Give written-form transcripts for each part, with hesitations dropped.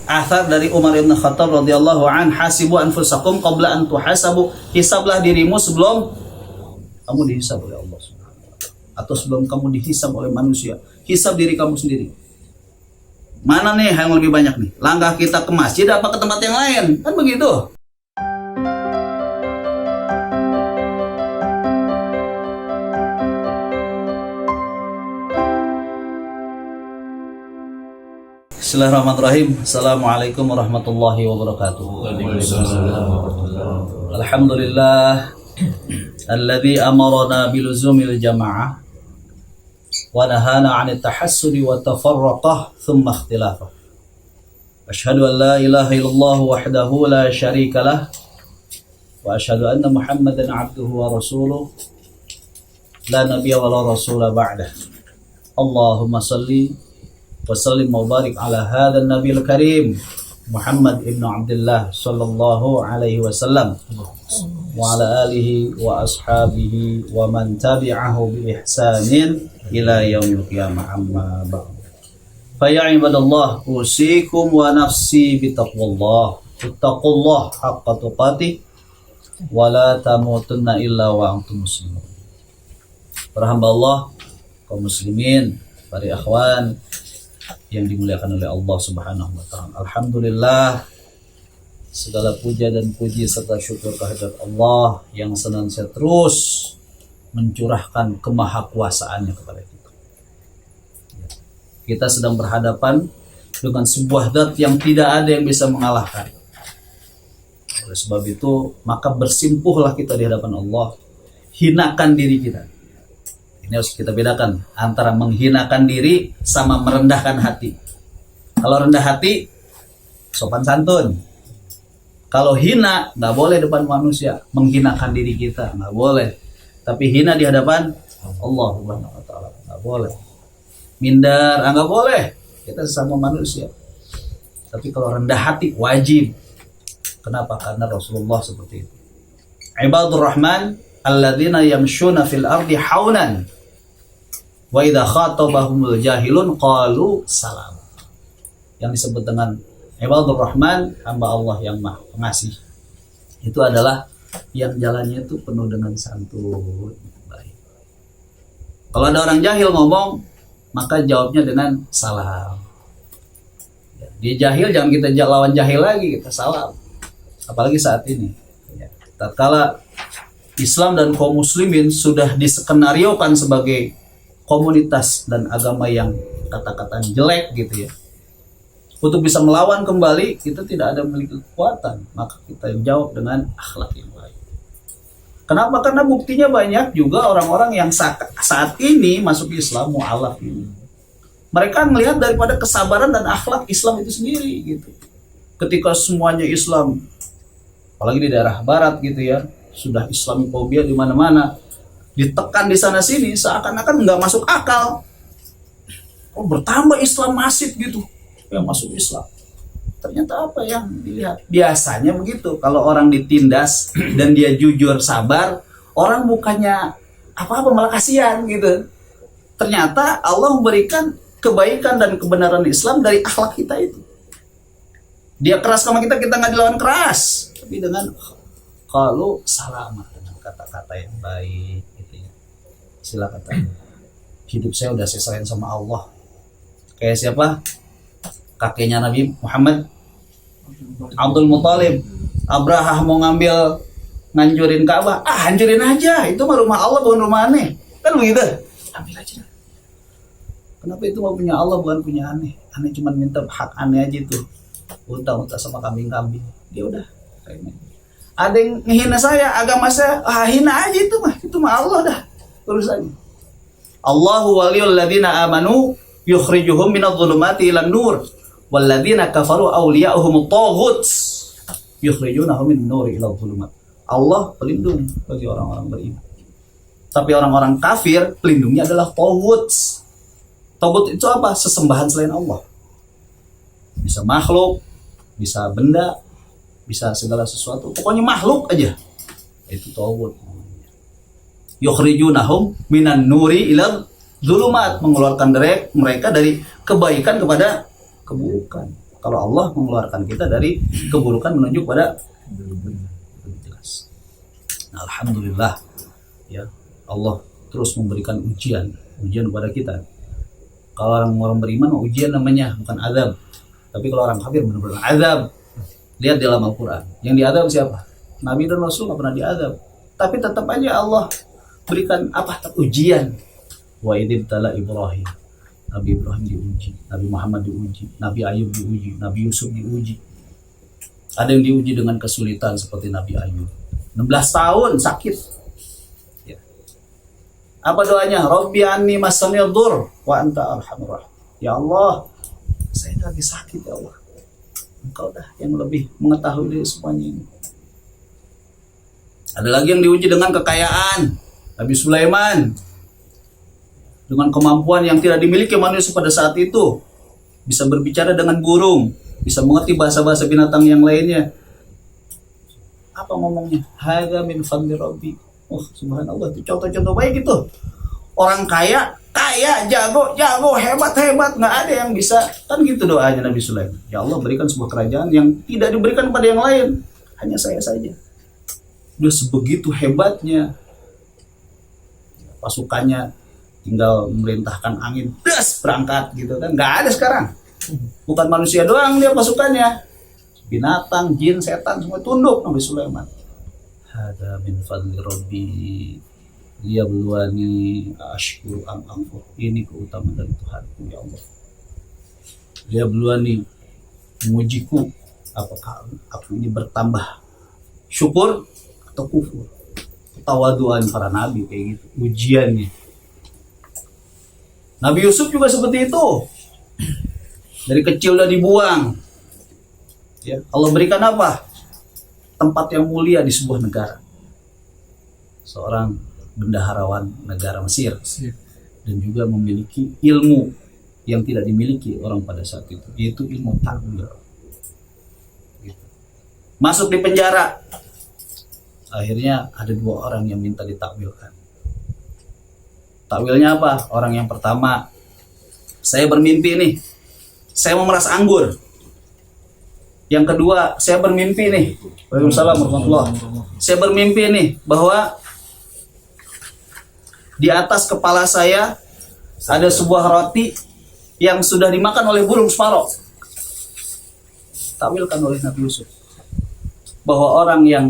athar dari Umar bin Khattab radhiyallahu an, hasibu anfusakum qabla an tuhasabu, hisablah dirimu sebelum kamu dihisab oleh Allah Subhanahu wa taala, atau sebelum kamu dihisab oleh manusia. Hisab diri kamu sendiri. Mana nih yang lebih banyak nih? Langkah kita ke masjid apa ke tempat yang lain? Kan begitu. Bismillahirrahmanirrahim. Assalamualaikum warahmatullahi wabarakatuh. Alhamdulillah alladzi amarna biluzumil jamaah wa nahana 'anit tahassudi wa tafarruqah thumma ikhtilafah. Asyhadu an la ilaha illallah wahdahu la syarika lah wa asyhadu anna Muhammadan 'abduhu wa rasuluh la nabiyya wa la rasula ba'dah. Allahumma shalli wa sallim wa barik ala hadzal nabiyil karim Muhammad ibn Abdullah sallallahu alaihi wasallam wa ala alihi wa ashabihi wa man tabi'ahu bi ihsanin ila yaumil qiyamah, amma ba'd. Fa ya ibadallah, usikum wa nafsi bi taqwallah. Ittaqullah haqqa tuqatih wa la tamutunna illa wa antum muslimun. Para hamba Allah, kaum muslimin, para ikhwan yang dimuliakan oleh Allah Subhanahu wa taala. Alhamdulillah, segala puja dan puji serta syukur kehadirat Allah yang senantiasa terus mencurahkan kemahakuasaannya kepada kita. Kita sedang berhadapan dengan sebuah zat yang tidak ada yang bisa mengalahkan. Oleh sebab itu, maka bersimpuhlah kita di hadapan Allah, hinakan diri kita. Ini harus kita bedakan antara menghinakan diri sama merendahkan hati. Kalau rendah hati, sopan santun. Kalau hina, nggak boleh depan manusia. Menghinakan diri kita, nggak boleh. Tapi hina di hadapan Allah Subhanahu wa taala, nggak boleh. Minder, nggak boleh. Kita sesama manusia. Tapi kalau rendah hati, wajib. Kenapa? Karena Rasulullah seperti itu. Ibadur Rahman alladzina yamshuna fil ardi haunan wa idza khatabahumul jahilun qalu salam. Yang disebut dengan Ibadur Rahman, hamba Allah yang Maha Pengasih, itu adalah yang jalannya itu penuh dengan santun, baik. Kalau ada orang jahil ngomong, maka jawabnya dengan salam. Dia jahil, jangan kita lawan jahil lagi, kita salam. Apalagi saat ini. Tatkala Islam dan kaum muslimin sudah diskenariokan sebagai komunitas dan agama yang kata-kata jelek gitu ya. Untuk bisa melawan kembali, kita tidak ada memiliki kekuatan, maka kita jawab dengan akhlak yang baik. Kenapa? Karena buktinya banyak juga orang-orang yang saat ini masuk Islam mu'alaf ini. Mereka melihat daripada kesabaran dan akhlak Islam itu sendiri gitu. Ketika semuanya Islam, apalagi di daerah barat gitu ya, sudah Islamofobia di mana-mana, ditekan di sana sini, seakan-akan nggak masuk akal. Oh, bertambah Islam masif gitu, yang masuk Islam. Ternyata apa yang dilihat? Biasanya begitu, kalau orang ditindas dan dia jujur sabar, orang bukannya apa-apa, malah kasihan gitu. Ternyata Allah memberikan kebaikan dan kebenaran Islam dari akhlak kita itu. Dia keras sama kita, kita nggak dilawan keras, tapi dengan kalau salamat, dengan kata-kata yang baik gitu ya. Silakan tanya. Hidup saya udah saya serahin sama Allah. Kayak siapa? Kakeknya Nabi Muhammad, Abdul Muthalib. Abrahah mau nganjurin Ka'bah, hancurin aja. Itu mah rumah Allah, bukan rumah aneh. Kan begitu? Ambil aja. Kenapa itu mau punya Allah, bukan punya aneh? Aneh cuma minta hak aneh aja tuh. Unta-unta sama kambing-kambing. Dia udah kayaknya. Ada yang ngehina saya, agama saya, hina aja itu mah Allah dah urusannya. Allahu waliyul ladzina amanu yukhrijuhum minadh-dhulumati ilan nur wal ladzina kafaru awliya'uhumut taghut yukhrijunahum minan nuri ilal dhulumat. Allah pelindung bagi orang-orang beriman. Tapi orang-orang kafir pelindungnya adalah taghut. Taghut itu apa? Sesembahan selain Allah. Bisa makhluk, bisa benda, bisa segala sesuatu, pokoknya makhluk aja, itu taghut. Yukhrijunahum minan nuri ilal dzulumat, mengeluarkan mereka dari kebaikan kepada keburukan. kalau Allah mengeluarkan kita dari keburukan menuju pada jelas. Nah, alhamdulillah ya, Allah terus memberikan ujian kepada kita. Kalau orang beriman ujian namanya bukan azab, tapi kalau orang kafir benar-benar azab. Lihat dalam Al-Quran, yang diazab siapa? Nabi dan Rasul nggak pernah diazab, tapi tetap aja Allah berikan ujian. Wa idzibtala Ibrahim, Nabi Ibrahim diuji, Nabi Muhammad diuji, Nabi Ayub diuji, Nabi Yusuf diuji. Ada yang diuji dengan kesulitan seperti Nabi Ayub, 16 tahun sakit. Ya. Apa doanya? Rabbi anni masani dhur wa anta arhamur rahim. Ya Allah, saya lagi sakit ya Allah. Engkau dah yang lebih mengetahui dari semuanya ini. Ada lagi yang diuji dengan kekayaan, Nabi Sulaiman, dengan kemampuan yang tidak dimiliki manusia pada saat itu, bisa berbicara dengan burung, bisa mengerti bahasa-bahasa binatang yang lainnya. Apa ngomongnya? Hadza min fadli rabbi. Oh, subhanallah, itu contoh-contoh baik itu. Orang kaya, jago, hebat, nggak ada yang bisa. Kan gitu doanya Nabi Sulaiman. Ya Allah, berikan sebuah kerajaan yang tidak diberikan pada yang lain, hanya saya saja. Udah sebegitu hebatnya, pasukannya tinggal memerintahkan angin, berangkat gitu kan. Nggak ada sekarang. Bukan manusia doang dia pasukannya, binatang, jin, setan semua tunduk Nabi Sulaiman. Hadza min fadli rabbi liyabluwani ashkuru am akfur. Ini keutamaan dari Tuhanku ya Allah. Liyabluwani, mengujiku apakah aku ini bertambah syukur atau kufur. Ketawaduan para nabi kayak gitu ujiannya. Nabi Yusuf juga seperti itu. Dari kecil udah dibuang. Ya, Allah berikan apa? Tempat yang mulia di sebuah negara. Seorang bendaharawan negara Mesir, dan juga memiliki ilmu yang tidak dimiliki orang pada saat itu, yaitu ilmu takwil. Gitu. Masuk di penjara. Akhirnya ada 2 orang yang minta ditakwilkan. Takwilnya apa? Orang yang pertama, saya bermimpi nih, saya memeras anggur. Yang kedua, saya bermimpi nih, waalaikumsalam warahmatullahi wabarakatuh. Saya bermimpi nih bahwa di atas kepala saya ada sebuah roti yang sudah dimakan oleh burung sparrow. Takwilkan oleh Nabi Yusuf bahwa orang yang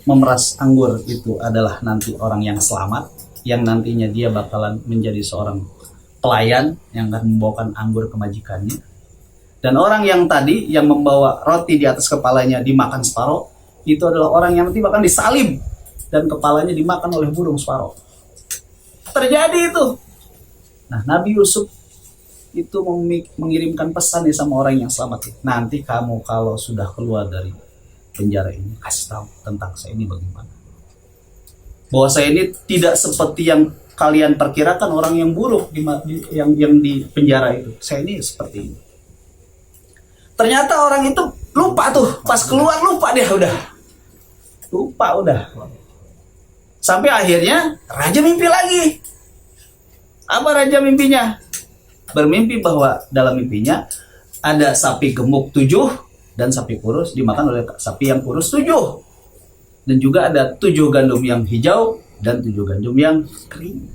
memeras anggur itu adalah nanti orang yang selamat, yang nantinya dia bakalan menjadi seorang pelayan yang akan membawakan anggur ke majikannya. Dan orang yang tadi yang membawa roti di atas kepalanya dimakan sparrow, itu adalah orang yang nanti bahkan disalib dan kepalanya dimakan oleh burung sparrow. Terjadi itu. Nah, Nabi Yusuf itu mengirimkan pesan nih sama orang yang selamat. Nanti kamu kalau sudah keluar dari penjara ini, kasih tahu tentang saya ini bagaimana. Bahwa saya ini tidak seperti yang kalian perkirakan orang yang buruk yang di penjara itu. Saya ini seperti ini. Ternyata orang itu lupa tuh, pas keluar lupa dia udah. Sampai akhirnya raja mimpi lagi. Apa raja mimpinya? Bermimpi bahwa dalam mimpinya ada sapi gemuk 7 dan sapi kurus dimakan oleh sapi yang kurus 7. Dan juga ada 7 gandum yang hijau dan 7 gandum yang kering.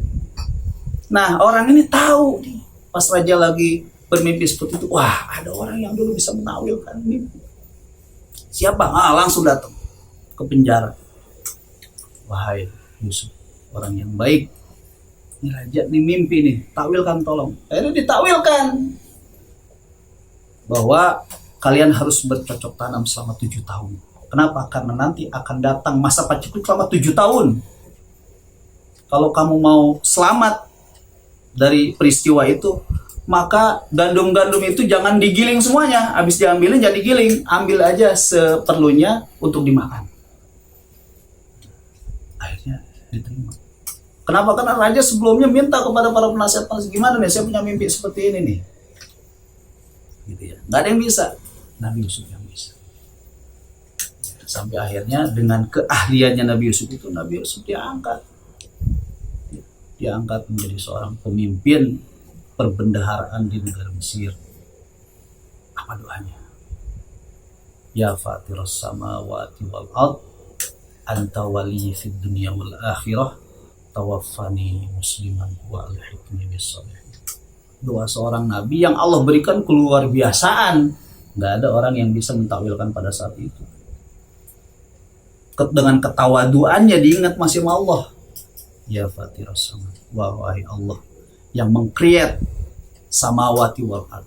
Nah, orang ini tahu nih, pas raja lagi bermimpi seperti itu, wah, ada orang yang dulu bisa menawilkan mimpi. Siapa? Langsung datang ke penjara. Wahai Yusuf, orang yang baik, ini raja nih mimpi nih, takwilkan tolong. Akhirnya ditakwilkan bahwa kalian harus bercocok tanam selama 7 tahun. Kenapa? Karena nanti akan datang masa paceklik selama 7 tahun. Kalau kamu mau selamat dari peristiwa itu, maka gandum-gandum itu jangan digiling semuanya. Habis diambilin jadi giling, ambil aja seperlunya untuk dimakan. Akhirnya diterima. Kenapa? Karena raja sebelumnya minta kepada para penasihat, gimana nih, saya punya mimpi seperti ini nih. Gitu ya. Nggak ada yang bisa. Nabi Yusuf yang bisa. Sampai akhirnya dengan keahliannya Nabi Yusuf itu, Nabi Yusuf diangkat. Diangkat menjadi seorang pemimpin perbendaharaan di negara Mesir. Apa doanya? Ya fatiras samawati wal ard anta wali fid dunya wal akhirah tawaffani musliman wa alhiqni bis shalihin. Doa seorang nabi yang Allah berikan keluar biasaan. Nggak ada orang yang bisa mentakwilkan pada saat itu. Dengan ketawaduannya diingat masih sama Allah. Ya fatiras samawati, wahai Allah yang mengcreate samawati wal ard,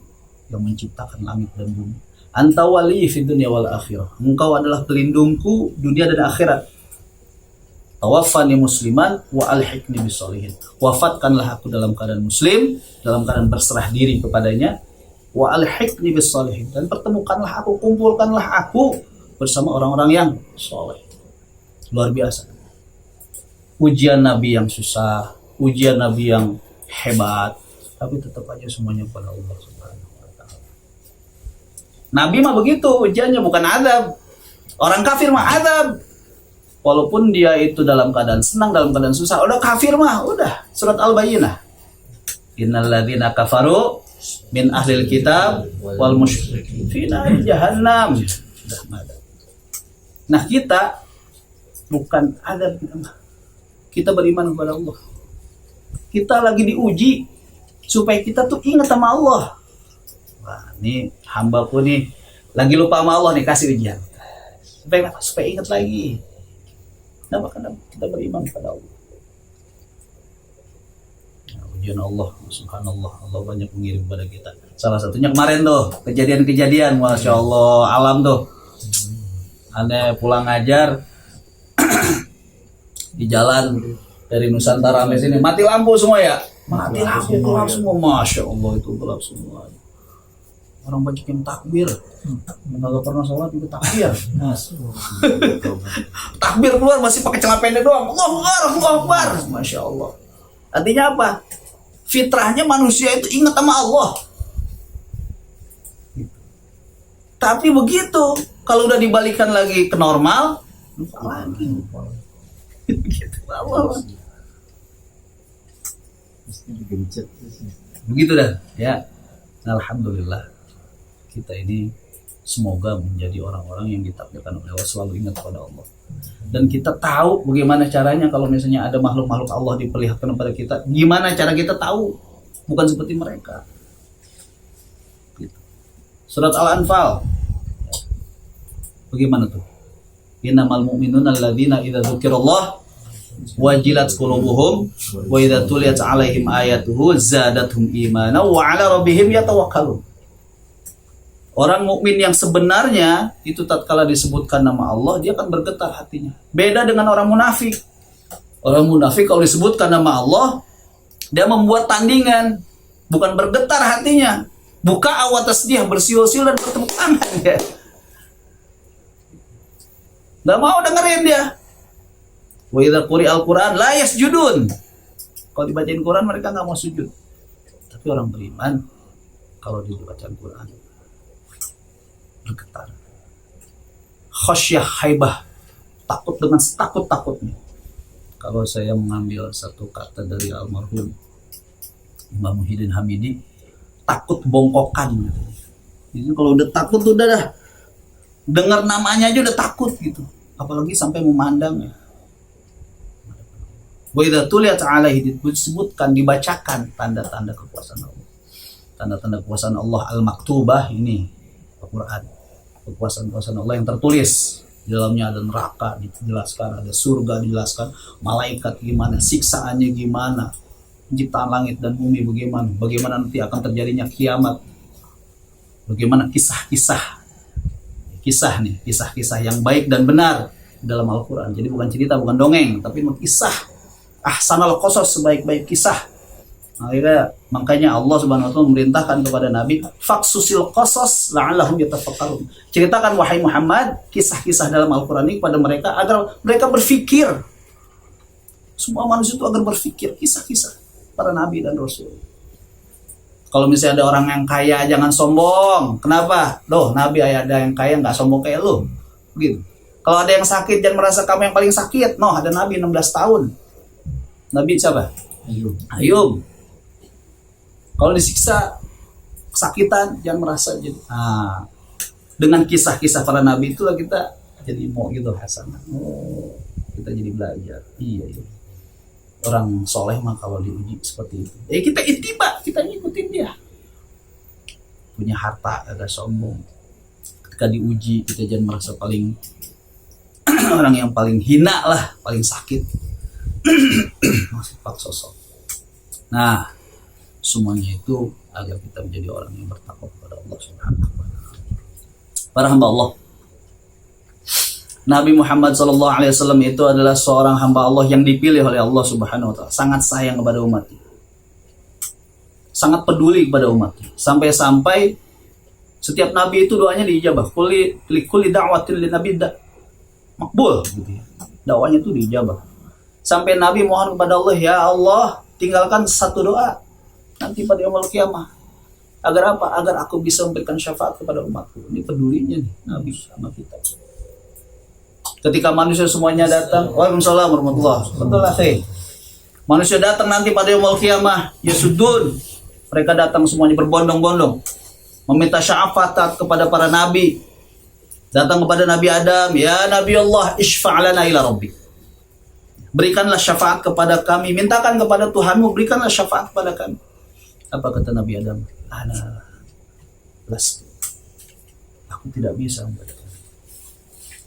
yang menciptakan langit dan bumi. Anta wali fid dunya wal akhirah. Engkau adalah pelindungku dunia dan akhirat. Tawaffani musliman wa alhiqni bis shalihin. Wafatkanlah aku dalam keadaan muslim, dalam keadaan berserah diri kepadanya. Wa alhiqni bis shalihin, dan pertemukanlah aku, kumpulkanlah aku bersama orang-orang yang saleh. Luar biasa. Ujian Nabi yang susah, ujian Nabi yang hebat, tapi tetap aja semuanya pada Allah Subhanahu wa taala. Nabi mah begitu, ujiannya bukan azab. Orang kafir mah azab. Walaupun dia itu dalam keadaan senang, dalam keadaan susah, udah kafir mah, udah. Surat Al-Bayyinah. Innal ladzina kafaru min ahlil kitab wal musyrikin fi nari jahannam. Nah, kita bukan azab, kita beriman kepada Allah. Kita lagi diuji supaya kita tuh ingat sama Allah. Wah, ini hambaku nih lagi lupa sama Allah nih, kasih ujian. Supaya ingat lagi. Nah, karena kita beriman kepada Allah. Nah, ujian Allah, subhanallah, Allah banyak mengirim kepada kita. Salah satunya kemarin tuh, kejadian-kejadian, masya Allah, alam tuh. Aneh pulang ngajar di jalan dari Nusantara sampai sini, mati lampu semua ya, mati lampu, gelap semua, masya Allah itu gelap semua. Orang banyak yang takbir, nggak pernah sholat itu takbir. Takbir keluar masih pakai celana pendek doang. Allahu Akbar, masya Allah. Artinya apa? Fitrahnya manusia itu ingat sama Allah. Tapi begitu, kalau udah dibalikan lagi ke normal, lupa lagi. Gitu, Allah. Begitu dah, ya. Alhamdulillah. Kita ini semoga menjadi orang-orang yang ditakdirkan oleh Allah, selalu ingat pada Allah. Dan kita tahu bagaimana caranya kalau misalnya ada makhluk-makhluk Allah diperlihatkan kepada kita. Gimana cara kita tahu? Bukan seperti mereka. Gitu. Surat Al-Anfal. Bagaimana tuh? Innamal mu'minuna alladzina idza dzukirallah wajilat qulubuhum wa idza tuliyat 'alaihim ayatuhu zadatuhum imanan wa 'ala rabbihim yatawakkalun. Orang mukmin yang sebenarnya itu tatkala disebutkan nama Allah dia akan bergetar hatinya. Beda dengan orang munafik. Orang munafik kalau disebutkan nama Allah dia membuat tandingan, bukan bergetar hatinya. Buka awat tasbih, bersiul-siul dan bertepuk tangan ya. Nggak mau dengerin dia. Wa idza quri'al Qur'an la yasjudun. Kalau dibacain Quran mereka nggak mau sujud. Tapi orang beriman kalau dibacain Quran bergetar. Khasyah haibah, takut dengan setakut-takutnya. Kalau saya mengambil satu kata dari almarhum Imam Muhyiddin Hamidi, takut bongkokan. Jadi kalau udah takut tuh udah dah. Dengar namanya aja udah takut gitu. Apalagi sampai memandang ya. Wa idza tuliyat 'alaihi, disebutkan, dibacakan tanda-tanda kekuasaan Allah. Tanda-tanda kekuasaan Allah al-maktubah ini Al-Qur'an. Kekuasaan-kekuasaan Allah yang tertulis. Di dalamnya ada neraka dijelaskan, ada surga dijelaskan, malaikat gimana, siksaannya gimana, penciptaan langit dan bumi bagaimana, bagaimana nanti akan terjadinya kiamat, bagaimana kisah-kisah yang baik dan benar dalam Al-Quran. Jadi bukan cerita, bukan dongeng, tapi kisah. Ahsanal qasas, sebaik-baik kisah. Makanya Allah Subhanahu wa taala memerintahkan kepada Nabi, faqsusil qasas la'allahum yatafakkarun. Ceritakan wahai Muhammad kisah-kisah dalam Al-Qur'an ini kepada mereka agar mereka berfikir. Semua manusia itu agar berfikir, kisah-kisah para nabi dan rasul. Kalau misalnya ada orang yang kaya jangan sombong. Kenapa? Loh, nabi ada yang kaya enggak sombong kayak lu. Begitu. Kalau ada yang sakit jangan merasa kamu yang paling sakit. No, ada nabi 16 tahun. Nabi siapa? Ayub. Kalau disiksa kesakitan jangan merasa jadi Dengan kisah-kisah para nabi itulah kita jadi mau gitu hasanah. Oh, kita jadi belajar. Iya, iya. Orang soleh mah kalau diuji seperti itu, kita ittiba, kita ngikutin dia. Punya harta agak sombong. Ketika diuji kita jangan merasa paling orang yang paling hina lah, paling sakit. Masih pak sosok. Nah, semuanya itu agar kita menjadi orang yang bertakwa kepada Allah Subhanahu wa taala. Para hamba Allah, Nabi Muhammad SAW itu adalah seorang hamba Allah yang dipilih oleh Allah Subhanahu wa taala, sangat sayang kepada umatnya, sangat peduli kepada umatnya, sampai-sampai setiap nabi itu doanya diijabah. Kulli da'watil li nabi makbul gitu ya. Dakwanya itu diijabah. Sampai Nabi mohon kepada Allah, ya Allah, tinggalkan satu doa nanti pada yaumul qiyamah. Agar apa? Agar aku bisa memberikan syafaat kepada umatku. Ini pedulinya nih Nabi sama kita. Ketika manusia semuanya datang, waalaikumsalam warahmatullahi wabarakatuh. Betul lah, manusia datang nanti pada yaumul qiyamah, yasudun. Mereka datang semuanya berbondong-bondong, meminta syafaat kepada para nabi. Datang kepada Nabi Adam, ya Nabi Allah, isfa'lana ila rabbik. Berikanlah syafaat kepada kami, mintakan kepada Tuhanmu, berikanlah syafaat kepada kami. Apa kata Nabi Adam? Ana las, aku tidak bisa memberikan.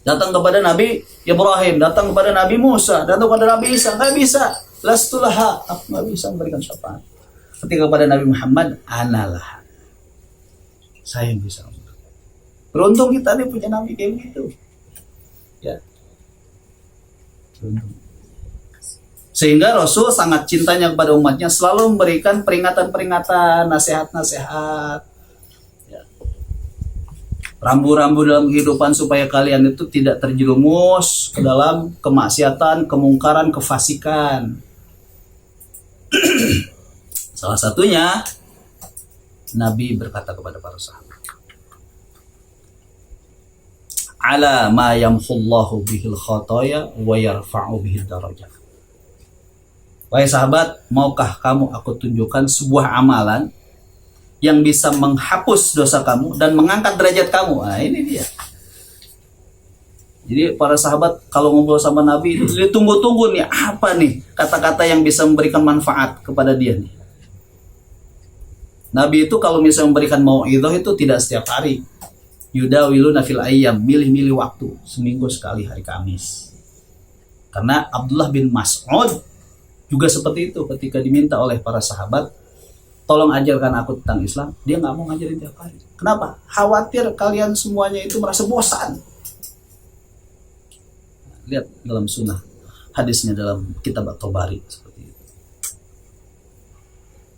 Datang kepada Nabi Ibrahim, datang kepada Nabi Musa, datang kepada Nabi Isa, nggak bisa. Lastulaha, aku nggak bisa memberikan syafaat. Ketika kepada Nabi Muhammad, analah, saya yang bisa. Beruntung kita nih punya Nabi kayak begitu. Ya. Beruntung. Sehingga Rasul sangat cintanya kepada umatnya, selalu memberikan peringatan-peringatan, nasihat-nasihat, ya. Rambu-rambu dalam kehidupan supaya kalian itu tidak terjerumus ke dalam kemaksiatan, kemungkaran, kefasikan. Salah satunya, Nabi berkata kepada para sahabat, ala ma yamhullahu bihil khataya wa yarfa'u bihil darajat. Wahai sahabat, maukah kamu aku tunjukkan sebuah amalan yang bisa menghapus dosa kamu dan mengangkat derajat kamu? Nah, ini dia. Jadi para sahabat kalau ngobrol sama Nabi, ditunggu-tunggu nih, apa nih kata-kata yang bisa memberikan manfaat kepada dia nih. Nabi itu kalau misalnya memberikan mau'idhah itu tidak setiap hari. Yudawiluna fil ayyam, milih-milih waktu, seminggu sekali hari Kamis. Karena Abdullah bin Mas'ud juga seperti itu, ketika diminta oleh para sahabat, tolong ajarkan aku tentang Islam, dia nggak mau ngajarin tiap hari. Kenapa? Khawatir kalian semuanya itu merasa bosan. Lihat dalam sunnah, hadisnya dalam kitab At-Tabari seperti itu.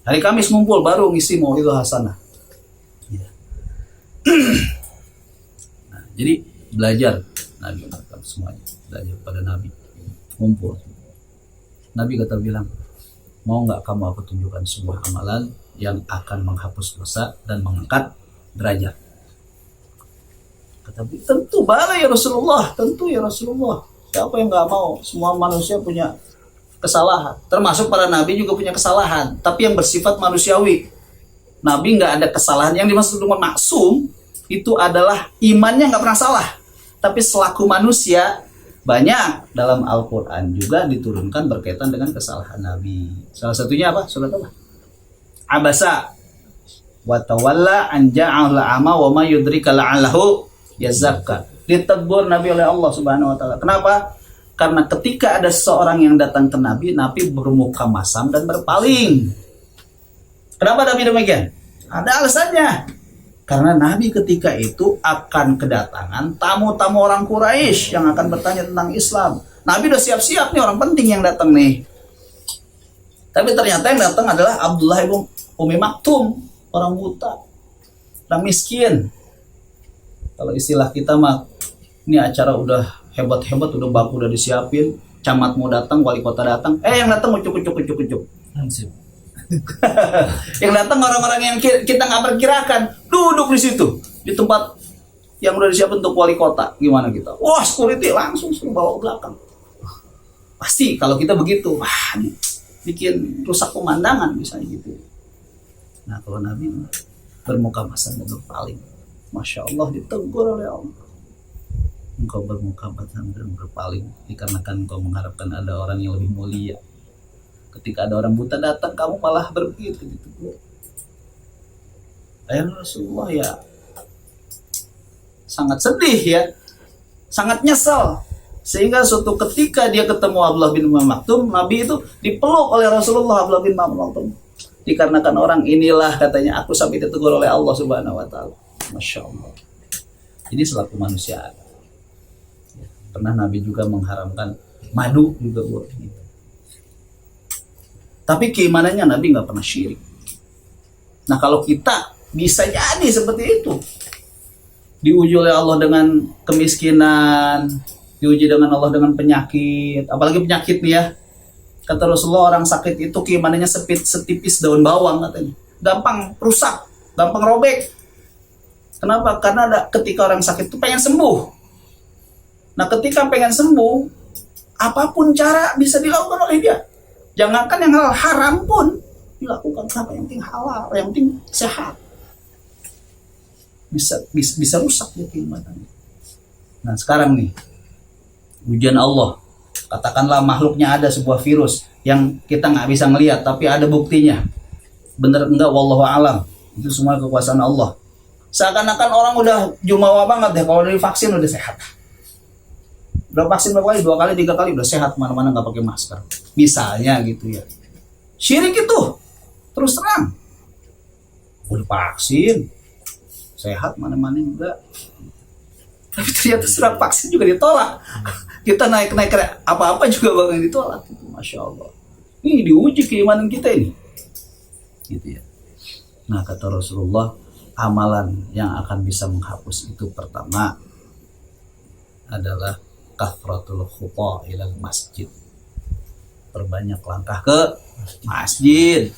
Hari Kamis ngumpul baru ngisi mau'idhah hasanah. Ya. Nah, jadi belajar Nabi semuanya, belajar pada Nabi, ngumpul. Nabi kata bilang, mau nggak kamu aku tunjukkan sebuah amalan yang akan menghapus dosa dan mengangkat derajat? Kata, tentu bala ya Rasulullah, tentu ya Rasulullah. Siapa yang nggak mau? Semua manusia punya kesalahan, termasuk para nabi juga punya kesalahan, tapi yang bersifat manusiawi. Nabi nggak ada kesalahan. Yang dimaksud dengan maksum itu adalah imannya nggak pernah salah, tapi selaku manusia banyak dalam Al-Quran juga diturunkan berkaitan dengan kesalahan Nabi. Salah satunya apa? Surat apa? Abasa wa tawalla an ja'ala ama wa ma yudrika la'allahu yazakka. Ditegur Nabi oleh Allah Subhanahu wa taala. Kenapa? Karena ketika ada seorang yang datang ke Nabi, Nabi bermuka masam dan berpaling. Kenapa Nabi demikian? Ada alasannya. Karena Nabi ketika itu akan kedatangan tamu-tamu orang Quraisy yang akan bertanya tentang Islam. Nabi udah siap-siap nih, orang penting yang datang nih. Tapi ternyata yang datang adalah Abdullah ibn Umi Maktum, orang buta, orang miskin. Kalau istilah kita mah, ini acara udah hebat-hebat, udah baku, udah disiapin. Camat mau datang, wali kota datang. Yang datang mau cukup. Yang datang orang-orang yang kita nggak perkirakan, duduk di situ di tempat yang udah disiapin untuk wali kota. Gimana kita? Wah, security langsung suruh bawa ke belakang. Pasti kalau kita begitu, wah, bikin rusak pemandangan misalnya gitu. Nah, kalau Nabi bermuka masam dan berpaling, Masya Allah, ditegur oleh Allah. Engkau bermukaabatan dan berpaling dikarenakan engkau mengharapkan ada orang yang lebih mulia. Ketika ada orang buta datang, kamu malah begitu ditegur. Ayah Rasulullah ya sangat sedih ya, sangat nyesal. Sehingga suatu ketika dia ketemu Abdullah bin Maktum, Nabi itu dipeluk oleh Rasulullah Abdullah bin Maktum. Dikarenakan orang inilah katanya aku sampai ditegur oleh Allah Subhanahu wa taala. Masya Allah. Ini selaku manusia. Pernah Nabi juga mengharamkan madu juga buat gitu. Tapi keimanannya Nabi nggak pernah syirik. Nah kalau kita bisa jadi seperti itu, diuji oleh Allah dengan kemiskinan, diuji dengan Allah dengan penyakit, apalagi penyakit nih ya. Kata Rasulullah, orang sakit itu keimanannya setipis daun bawang katanya, gampang rusak, gampang robek. Kenapa? Karena ketika orang sakit itu pengen sembuh. Nah ketika pengen sembuh, apapun cara bisa dilakukan oleh dia. Jangankan yang hal haram pun dilakukan. Kenapa? Yang penting halal, yang penting sehat. Bisa rusak ya keimanannya. Nah sekarang nih, ujian Allah. Katakanlah makhluknya ada sebuah virus yang kita nggak bisa ngelihat, tapi ada buktinya. Bener enggak? Wallahu alam. Itu semua kekuasaan Allah. Seakan-akan orang udah jumawa banget deh kalau dari vaksin udah sehat. Udah vaksin berapa kali? 2 kali, 3 kali udah sehat, mana-mana nggak pakai masker. Misalnya gitu ya. Syirik itu terus terang. Udah vaksin sehat, mana-mana enggak. Tapi ternyata surat vaksin juga ditolak. Kita naik apa-apa juga bakal ditolak. Masya Allah. Ini diuji keimanan kita ini. Gitu ya. Nah kata Rasulullah, amalan yang akan bisa menghapus itu pertama adalah kathratul khuta ilal masjid. Perbanyak langkah ke masjid.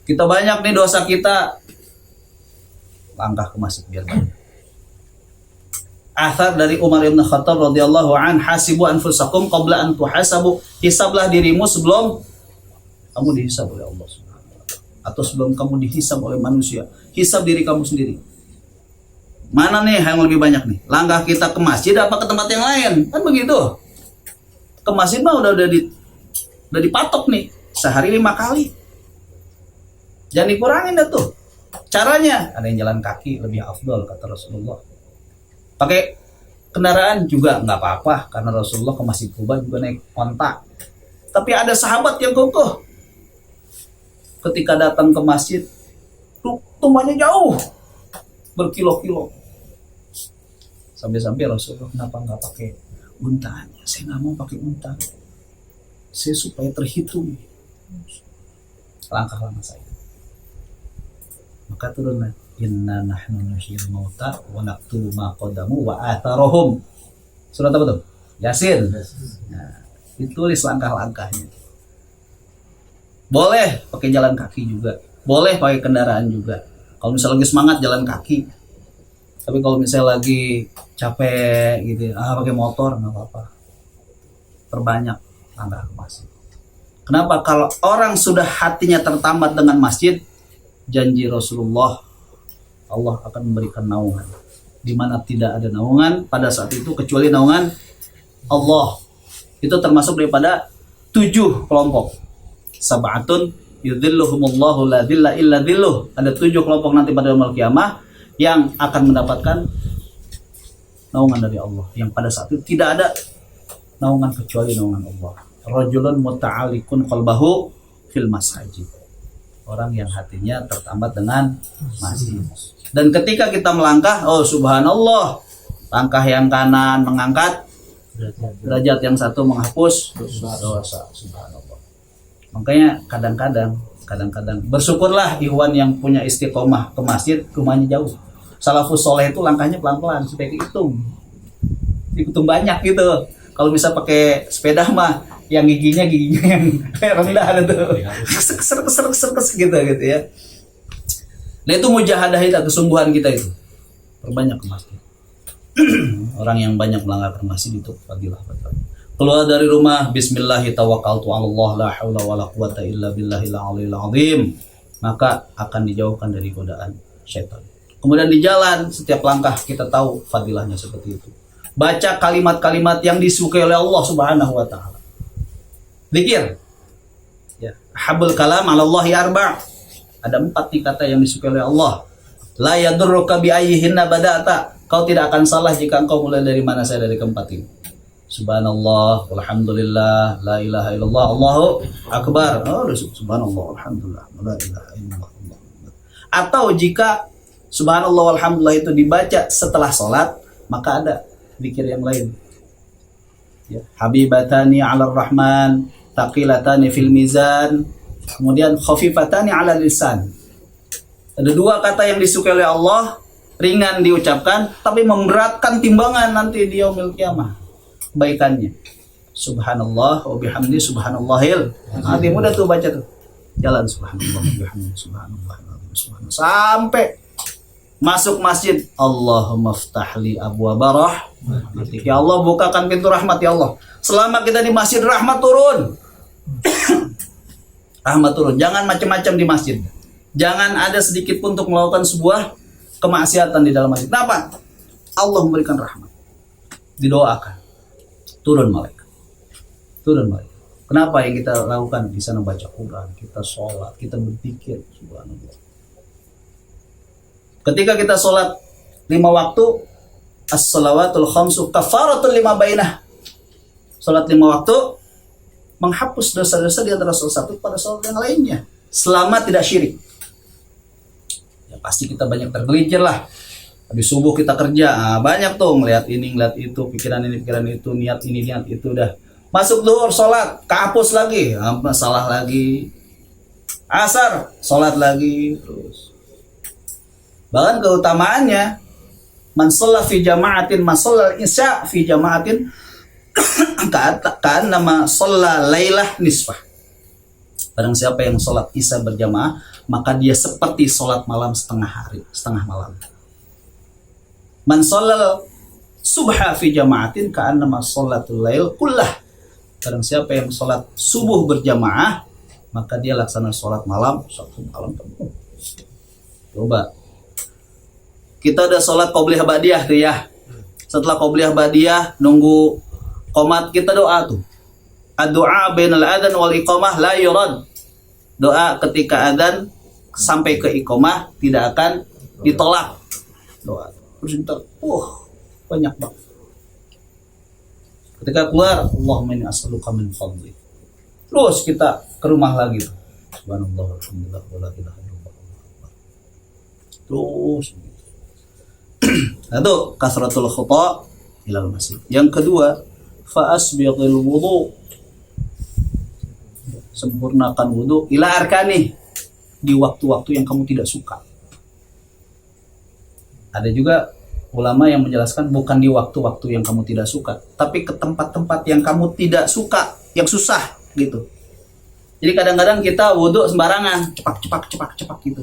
Kita banyak nih dosa kita, langkah ke masjid biar banyak. Athar dari Umar bin Khattab radhiyallahu an, hasibu anfusakum qabla an tuhasabu. Hisablah dirimu sebelum kamu dihisab oleh Allah Subhanahu wa taala, atau sebelum kamu dihisab oleh manusia. Hisab diri kamu sendiri. Mana nih yang lebih banyak nih? Langkah kita ke masjid apa ke tempat yang lain? Kan begitu. Ke masjid mah udah dipatok nih. Sehari 5 kali. Jangan dikurangin dah tuh. Caranya ada yang jalan kaki lebih afdol kata Rasulullah. Pakai kendaraan juga nggak apa-apa karena Rasulullah ke Masjid Kuba juga naik onta. Tapi ada sahabat yang kokoh. Ketika datang ke masjid, tumbanya jauh, berkilo-kilo. Sampai-sampai Rasulullah, kenapa nggak pakai untanya? Saya nggak mau pakai unta. Saya supaya terhitung langkah-langkah saya. Maka turunlah, inna nahnu nuhyil mauta wa naktubu ma qaddamu wa atharuhum. Surat apa tuh? Yasin. Nah, ditulis langkah-langkahnya. Boleh pakai jalan kaki juga, boleh pakai kendaraan juga. Kalau misalnya lagi semangat jalan kaki. Tapi kalau misalnya lagi capek gitu, pakai motor nggak apa-apa. Perbanyak langkah ke masjid. Kenapa? Kalau orang sudah hatinya tertambat dengan masjid, janji Rasulullah, Allah akan memberikan naungan. Di mana tidak ada naungan pada saat itu kecuali naungan Allah. Itu termasuk daripada 7 kelompok. Sab'atun yudhilluhumullahu la dhilla illa dhilluh. Ada 7 kelompok nanti pada yaumul qiyamah yang akan mendapatkan naungan dari Allah. Yang pada saat itu tidak ada naungan kecuali naungan Allah. Rajulun muta'alikun qalbahu fil masajid. Orang yang hatinya tertambat dengan masjid. Dan ketika kita melangkah, oh subhanallah, langkah yang kanan mengangkat derajat, yang satu menghapus dosa. Subhanallah. Makanya kadang-kadang bersyukurlah ikhwan yang punya istiqomah ke masjid, rumahnya jauh. Salafus soleh itu langkahnya pelan-pelan supaya dihitung banyak gitu. Kalau bisa pakai sepeda mah yang giginya yang rendah tuh, keser gitu ya. Nah itu mujahadah itu, kesungguhan kita itu perbanyak ke masjid. Orang yang banyak melanggar ke masjid itu fadilah. Keluar dari rumah, bismillahi tawakkaltu 'alallah la haula wala quwata illa billahil aliyil azim, maka akan dijauhkan dari godaan syaitan. Kemudian di jalan, setiap langkah kita tahu fadilahnya seperti itu. Baca kalimat-kalimat yang disukai oleh Allah Subhanahu wa taala. Zikir. Ya, habul kalam 'ala Allahi arba'. Ada 4 nih kata yang disukai oleh Allah. La yadurruka bi ayyihinna bada'ta. Kau tidak akan salah jika engkau mulai dari mana saya dari keempat ini. Subhanallah, walhamdulillah, la ilaha illallah, Allahu akbar. Oh, subhanallah, alhamdulillah, la ilaha illallah. Atau jika subhanallah walhamdulillah itu dibaca setelah sholat, maka ada zikir yang lain. Ya, habibatani 'alar rahman, taqilatani fil mizan, kemudian khafifatani 'ala lisan. Ada 2 kata yang disukai oleh Allah, ringan diucapkan tapi memberatkan timbangan nanti di yaumil qiyamah kebaikannya. Subhanallah wa bihamdi subhanallahil. Nanti mudah tuh baca tuh. Jalan subhanallah wa bihamdi subhanallah sampai masuk masjid, Allahumma ftahli abwaaba rahmatik. Ya Allah, bukakan pintu rahmat ya Allah. Selama kita di masjid, rahmat turun. Rahmat turun. Jangan macam-macam di masjid. Jangan ada sedikit pun untuk melakukan sebuah kemaksiatan di dalam masjid. Kenapa? Allah memberikan rahmat. Didoakan. Turun malaikat. Turun malaikat. Kenapa yang kita lakukan? Di sana baca Quran, kita sholat, kita berzikir. Subhanallah. Ketika kita sholat 5 waktu, as-salawatul khamsu kafaratul lima bainah. Sholat 5 waktu menghapus dosa-dosa di antara sholat satu pada sholat yang lainnya, selama tidak syirik. Ya pasti kita banyak tergelincir lah. Habis subuh kita kerja, banyak tuh ngeliat ini, ngeliat itu, pikiran ini, pikiran itu, niat ini, niat itu, udah. Masuk zuhur, sholat, kehapus lagi, salah lagi. Asar, sholat lagi, terus. Bahkan keutamaannya, man shalla fi jama'atin ma shalla isya fi jama'atin kan nama shalla lailah nisfah. Barang siapa yang sholat isya berjamaah, maka dia seperti sholat malam setengah hari, setengah malam. Man shalla subha fi jama'atin kan nama sholatul lail kullah. Barang siapa yang sholat subuh berjamaah, maka dia laksana sholat malam satu malam penuh. Coba. Kita udah sholat qobliyah ba'diyah tuh ya. Setelah qobliyah ba'diyah, nunggu qomat, kita doa tuh. Ad-du'a bainal adzan wal iqamah la yurad. Doa ketika adzan sampai ke iqamah tidak akan ditolak. Doa. Terus kita, banyak banget. Ketika keluar, Allahumma inni as'aluka min fadlik. Terus kita ke rumah lagi tuh. Subhanallah, alhamdulillah, wa la ilaha illallah. Terus itu kasratul khuta ilal masjid. Yang kedua, fa asbighil wudu. Sempurnakan wudu ila arkani, di waktu-waktu yang kamu tidak suka. Ada juga ulama yang menjelaskan bukan di waktu-waktu yang kamu tidak suka, tapi ke tempat-tempat yang kamu tidak suka, yang susah gitu. Jadi kadang-kadang kita wudu sembarangan, cepak gitu.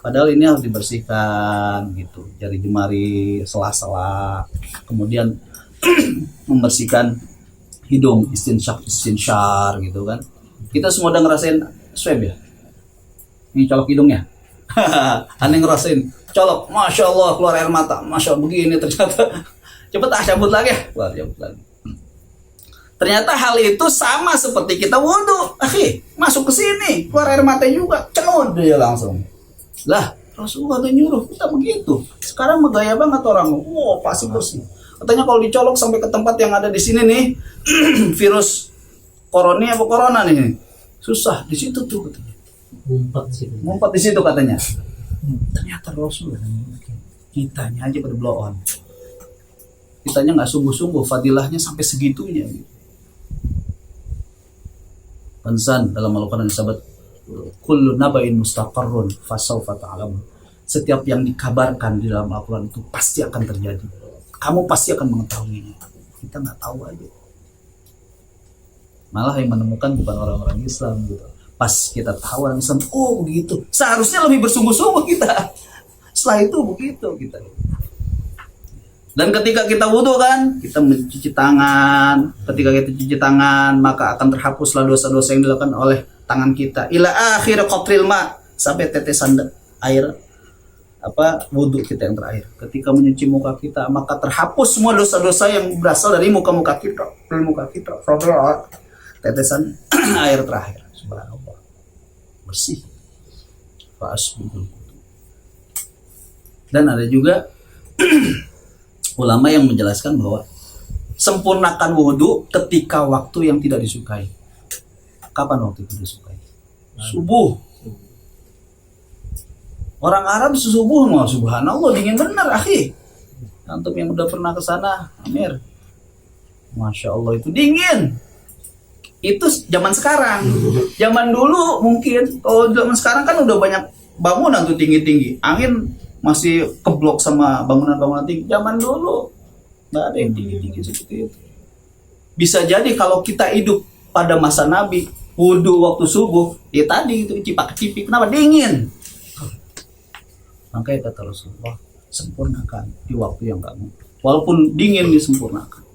Padahal ini harus dibersihkan gitu, jari jemari, sela-sela, kemudian membersihkan hidung, istinsyar gitu kan. Kita semua udah ngerasain swab ya, ini colok hidungnya, aneh ngerasain colok, masya Allah keluar air mata, masya Allah begini ternyata, cepet cabut lagi, keluar cabut lagi. Ternyata hal itu sama seperti kita wudhu, masuk ke sini, keluar air mata juga, cenud dia langsung. Lah, Rasulullah udah nyuruh kita begitu. Sekarang megaya banget orang. Pasti bersih. Katanya kalau dicolok sampai ke tempat yang ada di sini nih, virus corona nih. Susah di situ tuh katanya. Ngumpet di situ katanya. Ternyata Rasul kitanya aja pada blow on. Kitanya nggak sungguh-sungguh, fadilahnya sampai segitunya. Pensan dalam Al-Quran disebut kullu naba'in mustaqarrun fasawfa ta'lamun. Setiap yang dikabarkan di dalam Al-Quran itu pasti akan terjadi. Kamu pasti akan mengetahuinya. Kita nggak tahu aja. Malah yang menemukan bukan orang-orang Islam gitu. Pas kita tahu orang Islam, begitu. Seharusnya lebih bersungguh-sungguh kita. Setelah itu begitu kita. Dan ketika kita wudhu kan, kita mencuci tangan. Ketika kita cuci tangan, maka akan terhapuslah dosa-dosa yang dilakukan oleh tangan kita. Ila akhir qatril ma, sampai tetesan air wudhu kita yang terakhir. Ketika menyuci muka kita, maka terhapus semua dosa-dosa yang berasal dari muka kita. Sampai tetesan air terakhir. Subhanallah. Bersih. Fa'asbihul wudu. Dan ada juga ulama yang menjelaskan bahwa sempurnakan wudhu ketika waktu yang tidak disukai. Kapan waktu itu disukai? Subuh. Orang Arab subuh mau, subhanallah dingin benar, akhi. Antum yang udah pernah ke sana, Amir. Masya Allah itu dingin. Itu zaman sekarang. Zaman dulu mungkin, kalau zaman sekarang kan udah banyak bangunan tuh tinggi-tinggi. Angin masih keblok sama bangunan-bangunan tinggi. Zaman dulu nggak ada yang tinggi-tinggi seperti itu. Bisa jadi kalau kita hidup pada masa Nabi, wudhu waktu subuh, ya tadi itu cipak-cipik. Kenapa? Dingin. Makanya kata Rasulullah, sempurnakan di waktu yang kamu. Walaupun dingin disempurnakan.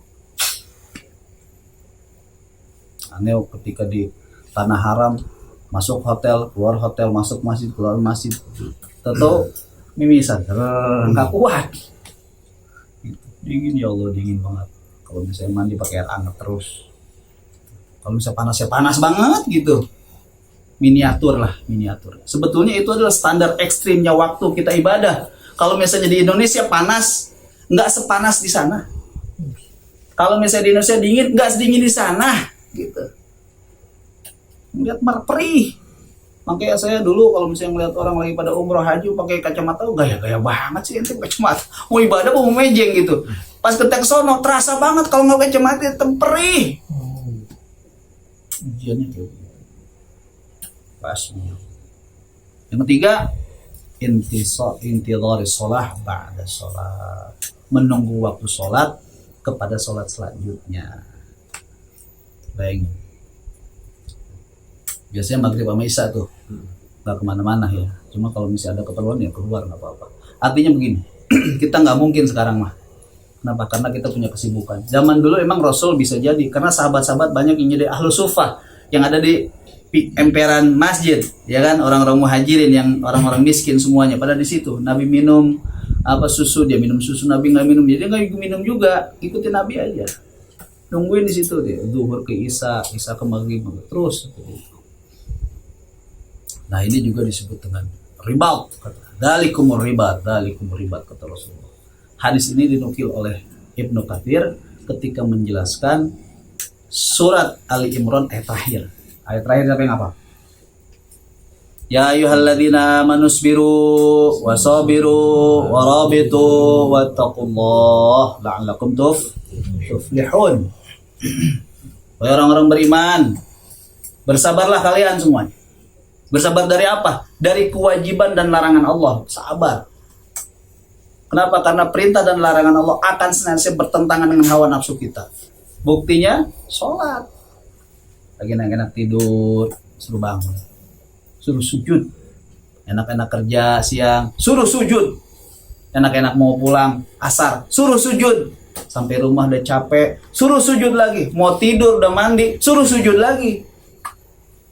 Aneh ketika di tanah haram, masuk hotel, keluar hotel, masuk masjid, keluar masjid. Tahu mimisan, nggak kuat. Dingin ya Allah, dingin banget. Kalau misalnya mandi pakai air hangat terus. Kalau misalnya panas ya panas banget gitu. Miniatur. Sebetulnya itu adalah standar ekstrimnya waktu kita ibadah. Kalau misalnya di Indonesia panas, nggak sepanas di sana. Kalau misalnya di Indonesia dingin, nggak sedingin di sana, gitu. Melihat perih. Makanya saya dulu kalau misalnya ngeliat orang lagi pada umroh haji pakai kacamata, gaya-gaya banget sih ente kacamata. Mau ibadah mau mejeng gitu. Pas ketek sono terasa banget kalau nggak kacamata perih. Ujiannya kayak gitu. Pasnya. Yang ketiga, intidhari sholah ba'da sholat. Menunggu waktu sholat kepada sholat selanjutnya. Bayangin. Biasanya maghrib sama isya tuh nggak kemana-mana ya. Cuma kalau misalnya ada keperluan ya keluar nggak apa-apa. Artinya begini, kita nggak mungkin sekarang mah. Kenapa? Karena kita punya kesibukan. Zaman dulu emang Rasul bisa jadi karena sahabat-sahabat banyak yang jadi ahlu sufah yang ada di emperan masjid, ya kan, orang-orang muhajirin yang orang-orang miskin semuanya pada di situ. Nabi minum susu, dia minum susu, Nabi nggak minum, jadi nggak minum juga, ikutin Nabi aja, nungguin di situ dia, zuhur ke isya ke maghrib terus. Nah ini juga disebut dengan ribat, dalikumur ribat kata Rasulullah. Hadis ini dinukil oleh Ibnu Katsir ketika menjelaskan surat Ali Imran ayat terakhir. Ayat terakhir apa yang apa? Ya ayyuhalladzina amanu sabiru wasabiru warabitu wattaqullaha la'allakum tuflihun. Wahai orang-orang beriman, bersabarlah kalian semuanya. Bersabar dari apa? Dari kewajiban dan larangan Allah. Sabar. Kenapa? Karena perintah dan larangan Allah akan senantiasa bertentangan dengan hawa nafsu kita. Buktinya, sholat. Lagi enak-enak tidur, suruh bangun, suruh sujud. Enak-enak kerja siang, suruh sujud. Enak-enak mau pulang asar, suruh sujud. Sampai rumah udah capek, suruh sujud lagi. Mau tidur udah mandi, suruh sujud lagi.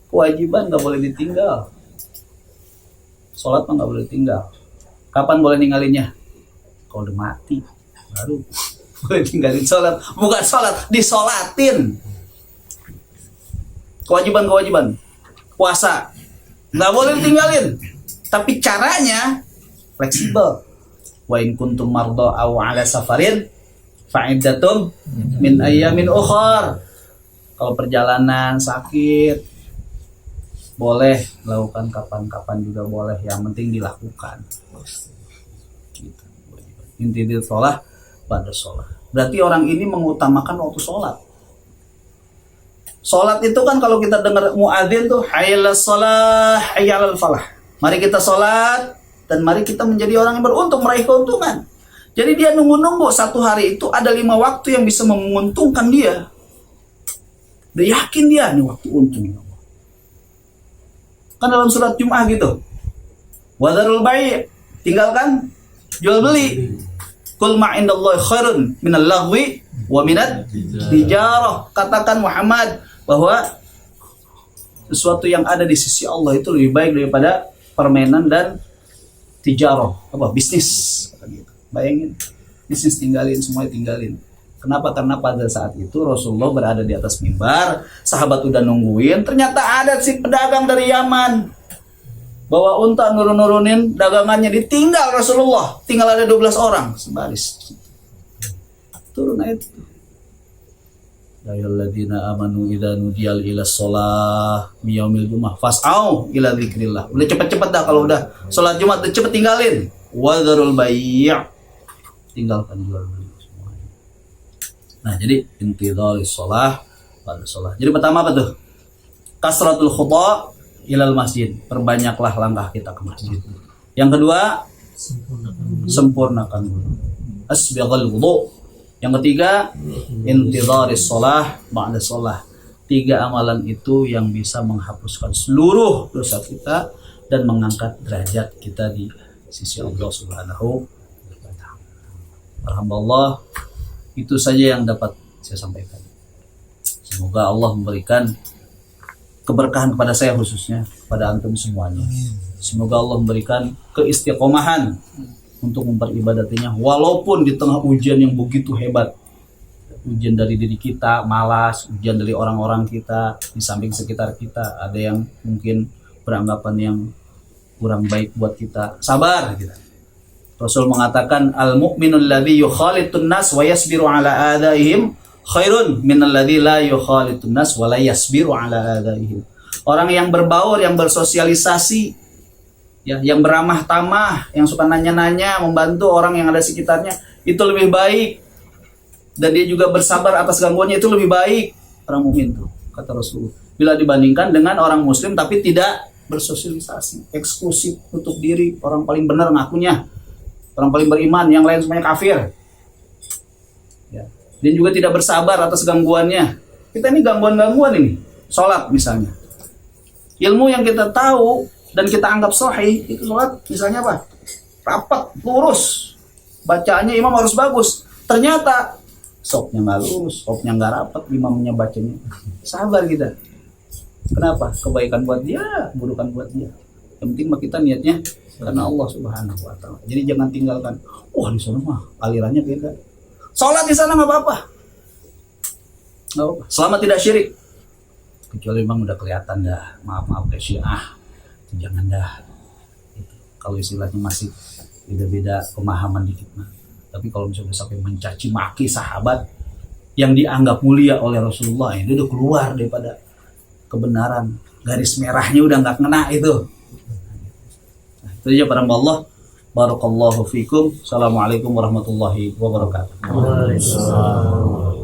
Kewajiban gak boleh ditinggal. Sholat mah gak boleh ditinggal. Kapan boleh ninggalinnya? Kalau udah mati baru boleh tinggalin sholat. Bukan sholat, disolatin. Kewajiban puasa nggak boleh tinggalin, tapi caranya fleksibel. Wa in kuntum mardo aw ala safarin fa'iddatum min ayyamin ukhar. Kalau perjalanan sakit boleh lakukan kapan-kapan juga boleh, yang penting dilakukan. Gitu. Inti dari sholat pada sholat. Berarti orang ini mengutamakan waktu sholat. Sholat itu kan kalau kita dengar muadzin tuh hayyalas shalah hayyalal falah. Mari kita sholat dan mari kita menjadi orang yang beruntung, meraih keuntungan. Jadi dia nunggu-nunggu satu hari itu ada 5 waktu yang bisa menguntungkan dia. Udah yakin dia nih waktu untung. Kan dalam surat Jum'ah gitu. Wadarul bai', tinggalkan jual beli. Qul ma indallahi khairun minal laghwi wa minat tijarah. Katakan Muhammad bahwa sesuatu yang ada di sisi Allah itu lebih baik daripada permainan dan tijarah, bisnis, kata gitu. Bayangin, bisnis tinggalin, semuanya tinggalin. Kenapa? Karena pada saat itu Rasulullah berada di atas mimbar, sahabat udah nungguin, ternyata ada si pedagang dari Yaman bawa unta nurunin dagangannya, ditinggal Rasulullah, tinggal ada 12 orang sebaris. Turun ayat itu. Ya ayyuhalladzina amanu idza nudiya ilas shalah yaumil jumu'ah fas'au ila dzikrillah. Udah cepet-cepet dah kalau udah salat Jumat, udah cepet tinggalin. Wa dzarul bai'. Tinggalkan jual beli semuanya. Nah, jadi intidharis shalah pada shalah. Jadi pertama apa tuh? Kasratul khutha ilal masjid. Perbanyaklah langkah kita ke masjid. Yang kedua, sempurnakan wudu. Asbighal wudu. Yang ketiga, intidharis shalah ba'da shalah. 3 amalan itu yang bisa menghapuskan seluruh dosa kita dan mengangkat derajat kita di sisi Allah Subhanahu wa taala. Alhamdulillah, itu saja yang dapat saya sampaikan. Semoga Allah memberikan keberkahan kepada saya khususnya, kepada antum semuanya. Semoga Allah memberikan keistiqomahan untuk memperibadatinya walaupun di tengah ujian yang begitu hebat. Ujian dari diri kita, malas, ujian dari orang-orang kita, di samping sekitar kita, ada yang mungkin beranggapan yang kurang baik buat kita. Sabar kita. Rasul mengatakan al-mu'minul ladzi yukhalitun nas wa yasbiru ala adaihim khairun minal ladzi la yukhalitun nas wa la yasbiru ala adaihim. Orang yang berbaur, yang bersosialisasi, ya, yang beramah tamah, yang suka nanya-nanya, membantu orang yang ada sekitarnya, itu lebih baik. Dan dia juga bersabar atas gangguannya, itu lebih baik orang mukmin tuh, kata Rasulullah. Bila dibandingkan dengan orang muslim tapi tidak bersosialisasi, eksklusif, tutup diri, orang paling benar ngakunya, orang paling beriman, yang lain semuanya kafir. Ya. Dan juga tidak bersabar atas gangguannya. Kita ini gangguan-gangguan ini, sholat misalnya. Ilmu yang kita tahu dan kita anggap sahih, itu sholat misalnya apa? Rapat, lurus, bacaannya imam harus bagus. Ternyata sopnya nggak lurus, sopnya nggak rapat, imamnya bacanya. Sabar kita. Kenapa? Kebaikan buat dia, keburukan buat dia. Yang penting mah kita niatnya karena Allah Subhanahu wa taala. Jadi jangan tinggalkan. Wah, di sana mah alirannya beda. Sholat di sana nggak apa-apa. Nggak apa-apa. Selama tidak syirik. Kecuali memang udah kelihatan dah, maaf kayak Syiah. Jangan dah. Kalau istilahnya masih beda-beda pemahaman dikit mah. Tapi kalau misalnya sampai mencaci maki sahabat yang dianggap mulia oleh Rasulullah, itu udah keluar daripada kebenaran. Garis merahnya udah nggak kena itu. Nah, itu aja para Allah. Barakallahu fikum. Assalamualaikum warahmatullahi wabarakatuh. Waalaikumsalam.